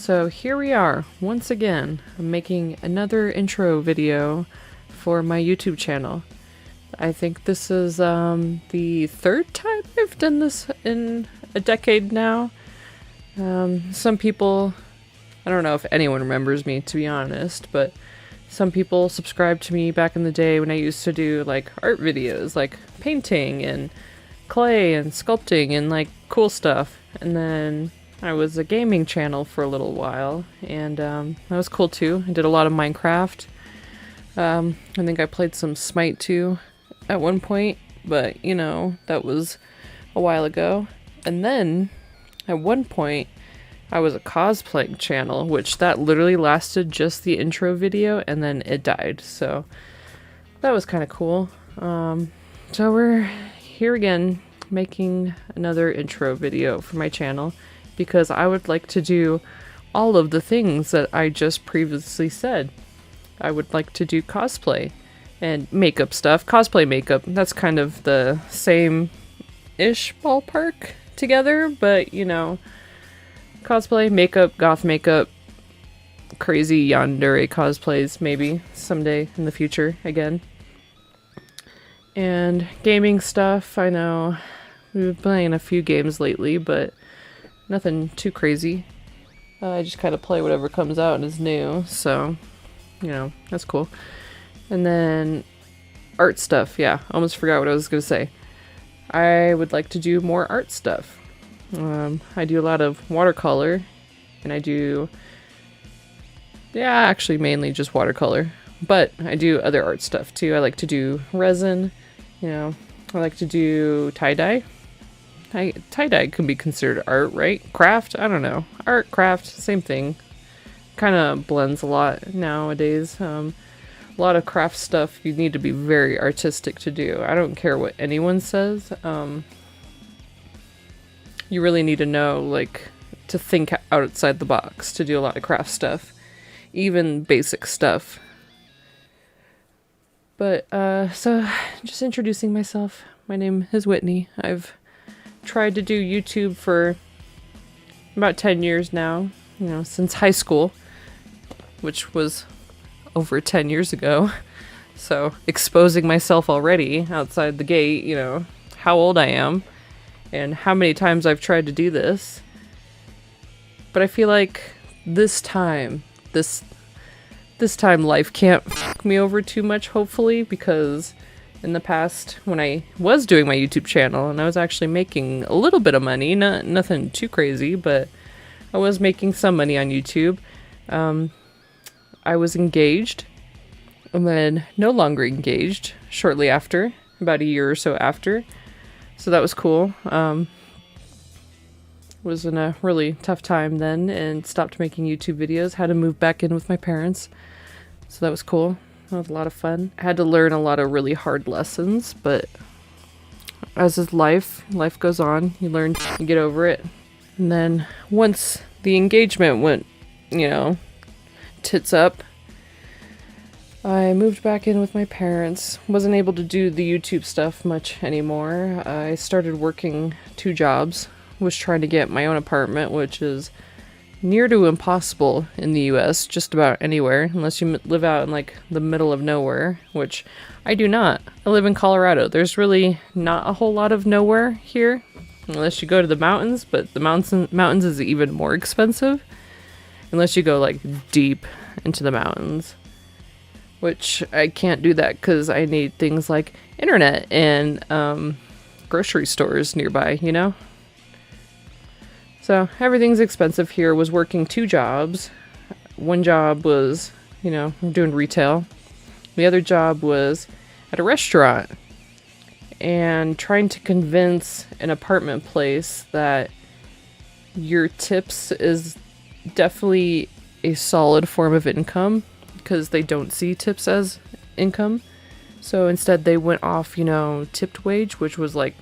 So here we are, once again. I'm making another intro video for my YouTube channel. I think this is the third time I've done this in a decade now. Some people, I don't know if anyone remembers me, to be honest, but some people subscribed to me back in the day when I used to do like art videos, like painting and clay and sculpting and like cool stuff. And then I was a gaming channel for a little while, and that was cool too. I did a lot of Minecraft. I think I played some Smite too at one point, but you know, that was a while ago. And then at one point I was a cosplaying channel, which that literally lasted just the intro video and then it died. So that was kind of cool. So we're here again making another intro video for my channel because I would like to do all of the things that I just previously said. I would like to do cosplay and makeup stuff. Cosplay makeup, that's kind of the same-ish ballpark together, but you know, cosplay, makeup, goth makeup, crazy yandere cosplays maybe someday in the future again. And gaming stuff, I know we've been playing a few games lately, but nothing too crazy. I just kind of play whatever comes out and is new, so you know, that's cool. And then art stuff, yeah, almost forgot what I was gonna say. I would like to do more art stuff. I do a lot of watercolor, and I do, yeah, actually mainly just watercolor, but I do other art stuff too. I like to do resin, you know, I like to do tie-dye. Tie-dye can be considered art, right? Craft? I don't know. Art, craft, same thing. Kind of blends a lot nowadays. A lot of craft stuff you need to be very artistic to do. I don't care what anyone says. You really need to know, like, to think outside the box to do a lot of craft stuff. Even basic stuff. But, so, just introducing myself. My name is Whitney. I've tried to do YouTube for about 10 years now. You know, since high school. Which was over 10 years ago. So, exposing myself already outside the gate, you know, how old I am. And how many times I've tried to do this. But I feel like this time life can't fuck me over too much, hopefully, because in the past, when I was doing my YouTube channel, and I was actually making a little bit of money, nothing too crazy, but I was making some money on YouTube. I was engaged, and then no longer engaged shortly after, about a year or so after. So that was cool. Was in a really tough time then and stopped making YouTube videos. Had to move back in with my parents. So that was cool. That was a lot of fun. I had to learn a lot of really hard lessons, but as is life goes on. You learn, you get over it. And then once the engagement went, you know, tits up, I moved back in with my parents. Wasn't able to do the YouTube stuff much anymore. I started working 2 jobs. Was trying to get my own apartment, which is near to impossible in the US, just about anywhere, unless you live out in like the middle of nowhere, which I do not. I live in Colorado. There's really not a whole lot of nowhere here, unless you go to the mountains, but the mountains is even more expensive, unless you go like deep into the mountains. Which I can't do that because I need things like internet and grocery stores nearby, you know? So everything's expensive here. Was working 2 jobs. One job was, you know, doing retail. The other job was at a restaurant and trying to convince an apartment place that your tips is definitely a solid form of income. Because they don't see tips as income. So instead they went off, you know, tipped wage, which was like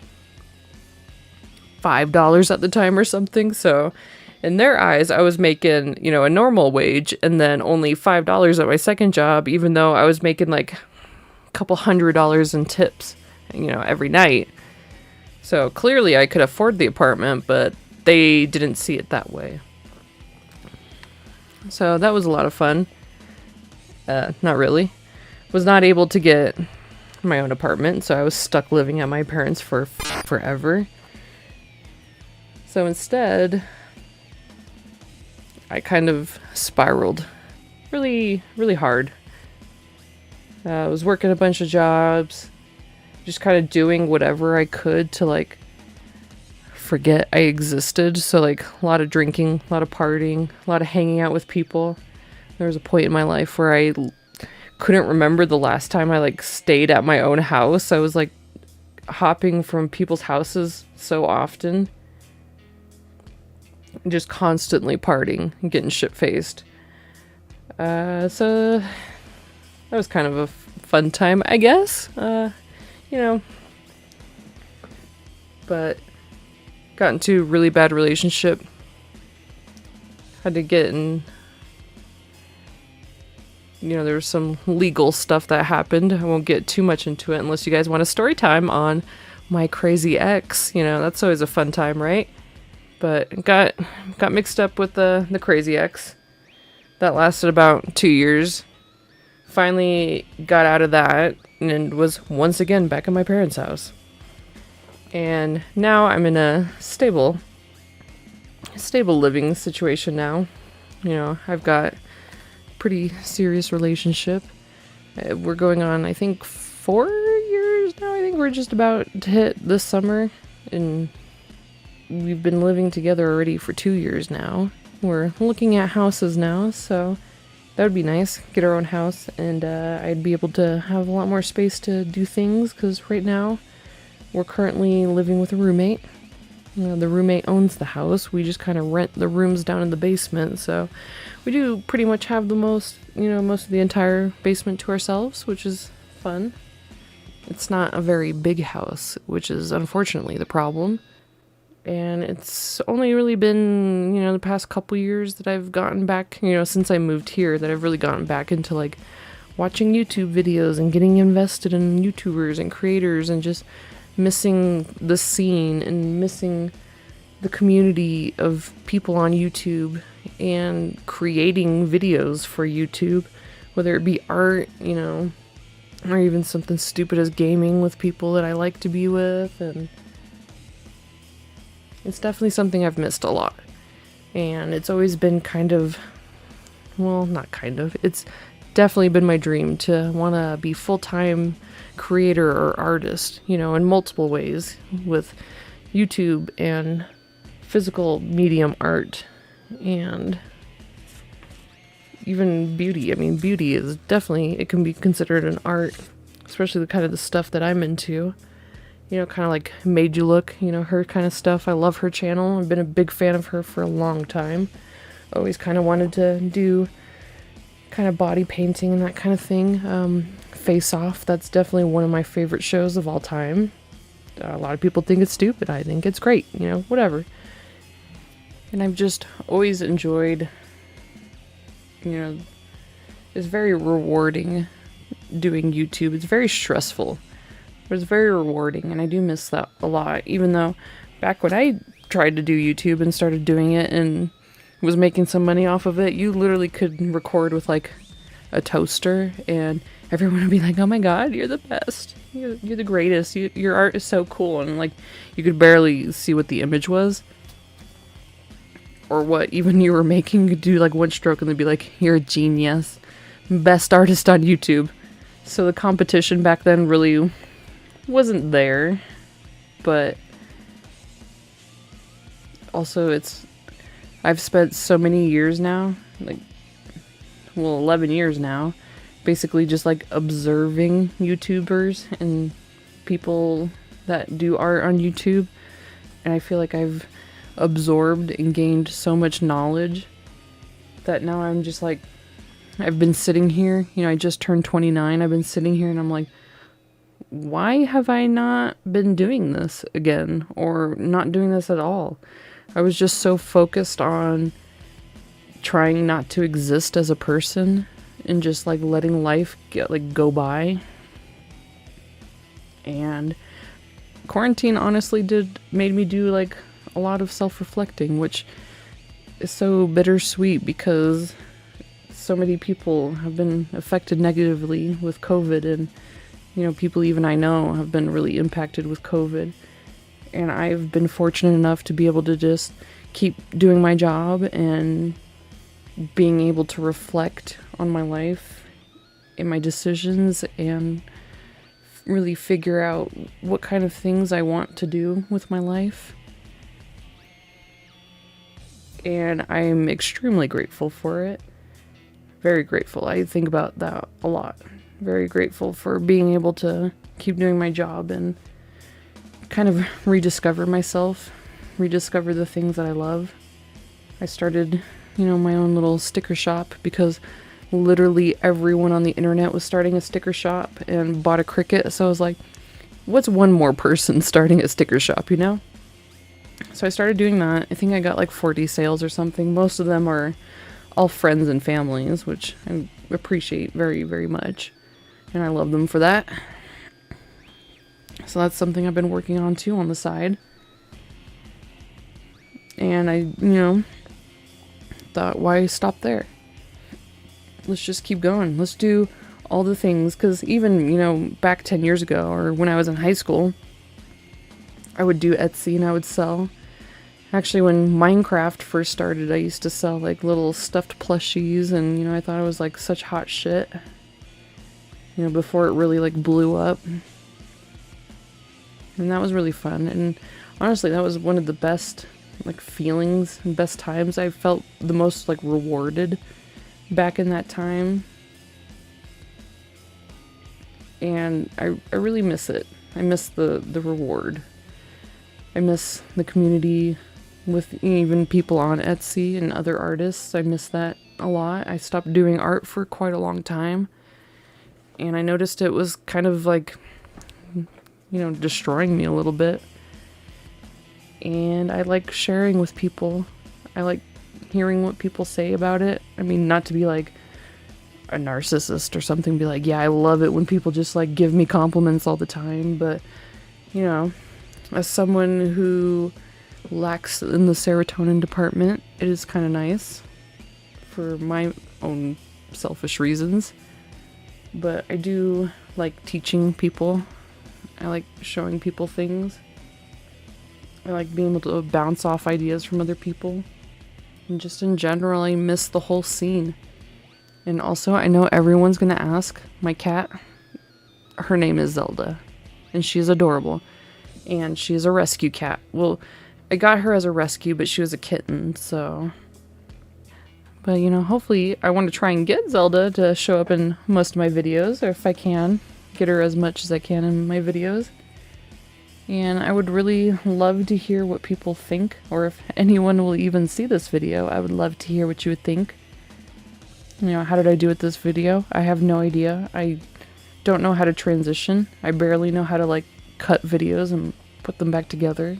$5 at the time or something. So in their eyes, I was making, you know, a normal wage and then only $5 at my second job, even though I was making like a couple $100 in tips, you know, every night. So clearly I could afford the apartment, but they didn't see it that way. So that was a lot of fun. Not really. Was not able to get my own apartment, so I was stuck living at my parents' for forever. So instead, I kind of spiraled really, really hard. I was working a bunch of jobs, just kind of doing whatever I could to like forget I existed. So like a lot of drinking, a lot of partying, a lot of hanging out with people. There was a point in my life where I couldn't remember the last time I like stayed at my own house. I was like hopping from people's houses so often, just constantly partying and getting shit-faced. So that was kind of a fun time, I guess. You know, but got into a really bad relationship. Had to get in, you know, there was some legal stuff that happened. I won't get too much into it unless you guys want a story time on my crazy ex. You know, that's always a fun time, right? But got mixed up with the crazy ex. That lasted about 2 years. Finally got out of that and was once again back at my parents' house. And now I'm in a stable living situation now. You know, I've got a pretty serious relationship. We're going on, I think, 4 years now. I think we're just about to hit this summer. And we've been living together already for 2 years now. We're looking at houses now, so that would be nice. Get our own house, and I'd be able to have a lot more space to do things, because right now we're currently living with a roommate. You know, the roommate owns the house. We just kind of rent the rooms down in the basement, so we do pretty much have the most of the entire basement to ourselves, which is fun. It's not a very big house, which is unfortunately the problem. And it's only really been, the past couple years that I've gotten back, since I moved here, that I've really gotten back into like watching YouTube videos and getting invested in YouTubers and creators, and just missing the scene and missing the community of people on YouTube and creating videos for YouTube, whether it be art, or even something stupid as gaming with people that I like to be with. And it's definitely something I've missed a lot. And it's always been it's definitely been my dream to want to be full-time creator or artist, in multiple ways, with YouTube and physical medium art and even beauty. I mean, beauty is definitely, it can be considered an art, especially the kind of the stuff that I'm into. Kind of like Made You Look, her kind of stuff. I love her channel. I've been a big fan of her for a long time. Always kind of wanted to do kind of body painting and that kind of thing. Face Off, that's definitely one of my favorite shows of all time. A lot of people think it's stupid. I think it's great, whatever. And I've just always enjoyed, it's very rewarding doing YouTube. It's very stressful. It was very rewarding, and I do miss that a lot, even though back when I tried to do YouTube and started doing it and was making some money off of it, you literally could record with like a toaster and everyone would be like, oh my god, you're the best, you're the greatest, your art is so cool, and like you could barely see what the image was or what even you were making. You could do like one stroke and they'd be like, you're a genius, best artist on YouTube. So the competition back then really wasn't there, but also I've spent so many years now, 11 years now, basically just like observing YouTubers and people that do art on YouTube, and I feel like I've absorbed and gained so much knowledge that now I'm just like, I've been sitting here, I just turned 29, I've been sitting here and I'm like, why have I not been doing this again, or not doing this at all? I was just so focused on trying not to exist as a person and just like letting life go by. And quarantine honestly made me do like a lot of self-reflecting, which is so bittersweet because so many people have been affected negatively with COVID, and people even I know have been really impacted with COVID. And I've been fortunate enough to be able to just keep doing my job and being able to reflect on my life and my decisions and really figure out what kind of things I want to do with my life. And I'm extremely grateful for it. Very grateful. I think about that a lot. Very grateful for being able to keep doing my job and kind of rediscover myself, rediscover the things that I love. I started, my own little sticker shop because literally everyone on the internet was starting a sticker shop and bought a Cricut. So I was like, what's one more person starting a sticker shop, So I started doing that. I think I got like 40 sales or something. Most of them are all friends and families, which I appreciate very, very much. And I love them for that. So that's something I've been working on too on the side. And I, thought, why stop there? Let's just keep going. Let's do all the things. Because even, back 10 years ago or when I was in high school, I would do Etsy and I would sell. Actually, when Minecraft first started, I used to sell like little stuffed plushies, and I thought it was like such hot shit. Before it really like blew up. And that was really fun. And honestly, that was one of the best like feelings and best times. I felt the most like rewarded back in that time. And I really miss it. I miss the reward. I miss the community with even people on Etsy and other artists. I miss that a lot. I stopped doing art for quite a long time. And I noticed it was kind of like, destroying me a little bit. And I like sharing with people. I like hearing what people say about it. I mean, not to be like a narcissist or something, be like, yeah, I love it when people just like give me compliments all the time. But, as someone who lacks in the serotonin department, it is kind of nice for my own selfish reasons. But I do like teaching people. I like showing people things. I like being able to bounce off ideas from other people. And just in general, I miss the whole scene. And also, I know everyone's gonna ask, my cat, her name is Zelda. And she's adorable. And she's a rescue cat. Well, I got her as a rescue, but she was a kitten, so... But, hopefully I want to try and get Zelda to show up in most of my videos, or if I can, get her as much as I can in my videos. And I would really love to hear what people think, or if anyone will even see this video, I would love to hear what you would think. How did I do with this video? I have no idea. I don't know how to transition. I barely know how to, like, cut videos and put them back together.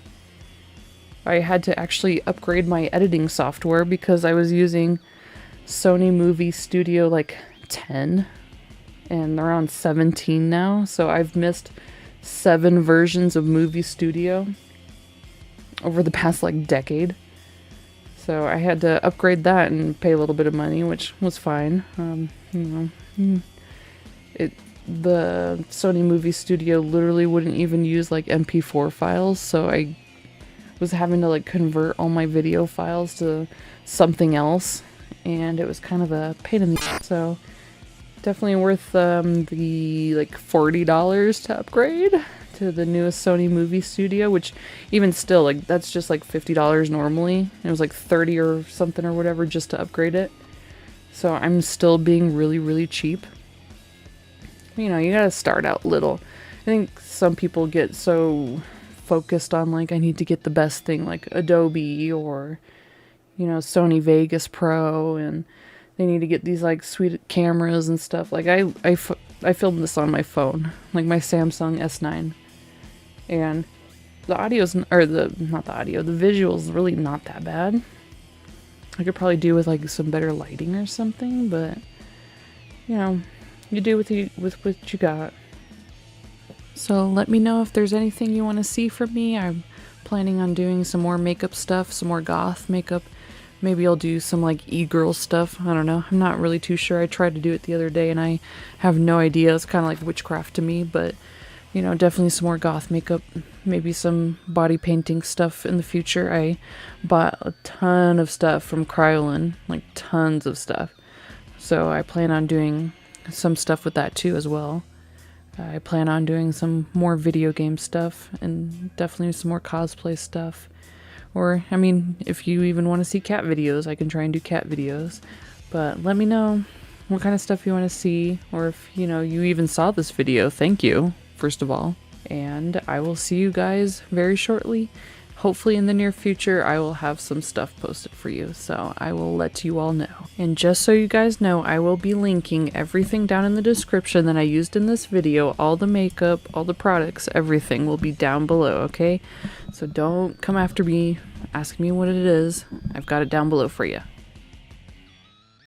I had to actually upgrade my editing software because I was using Sony Movie Studio like 10 and they're on 17 now, so I've missed 7 versions of Movie Studio over the past like decade. So I had to upgrade that and pay a little bit of money, which was fine. The Sony Movie Studio literally wouldn't even use like MP4 files, so I was having to like convert all my video files to something else, and it was kind of a pain in the ass. So definitely worth the like $40 to upgrade to the newest Sony Movie Studio, which even still, like, that's just like $50 normally. It was like 30 or something or whatever just to upgrade it. So I'm still being really, really cheap. You gotta start out little. I think some people get so focused on like, I need to get the best thing, like Adobe or Sony Vegas Pro, and they need to get these like sweet cameras and stuff. Like I filmed this on my phone, like my Samsung S9, and the audio's the visual's really not that bad. I could probably do with like some better lighting or something, but you do with what you got. So let me know if there's anything you want to see from me. I'm planning on doing some more makeup stuff, some more goth makeup maybe I'll do some like e-girl stuff. I don't know. I'm not really too sure. I tried to do it the other day and I have no idea. It's kind of like witchcraft to me, but you know, definitely some more goth makeup. Maybe some body painting stuff in the future. I bought a ton of stuff from Kryolan, like tons of stuff. So I plan on doing some stuff with that too as well. I plan on doing some more video game stuff and definitely some more cosplay stuff. Or, I mean, if you even want to see cat videos, I can try and do cat videos. But let me know what kind of stuff you want to see, or if, you know, you even saw this video. Thank you, first of all. And I will see you guys very shortly. Hopefully in the near future, I will have some stuff posted for you, so I will let you all know. And just so you guys know, I will be linking everything down in the description that I used in this video. All the makeup, all the products, everything will be down below, okay? So don't come after me, asking me what it is. I've got it down below for you.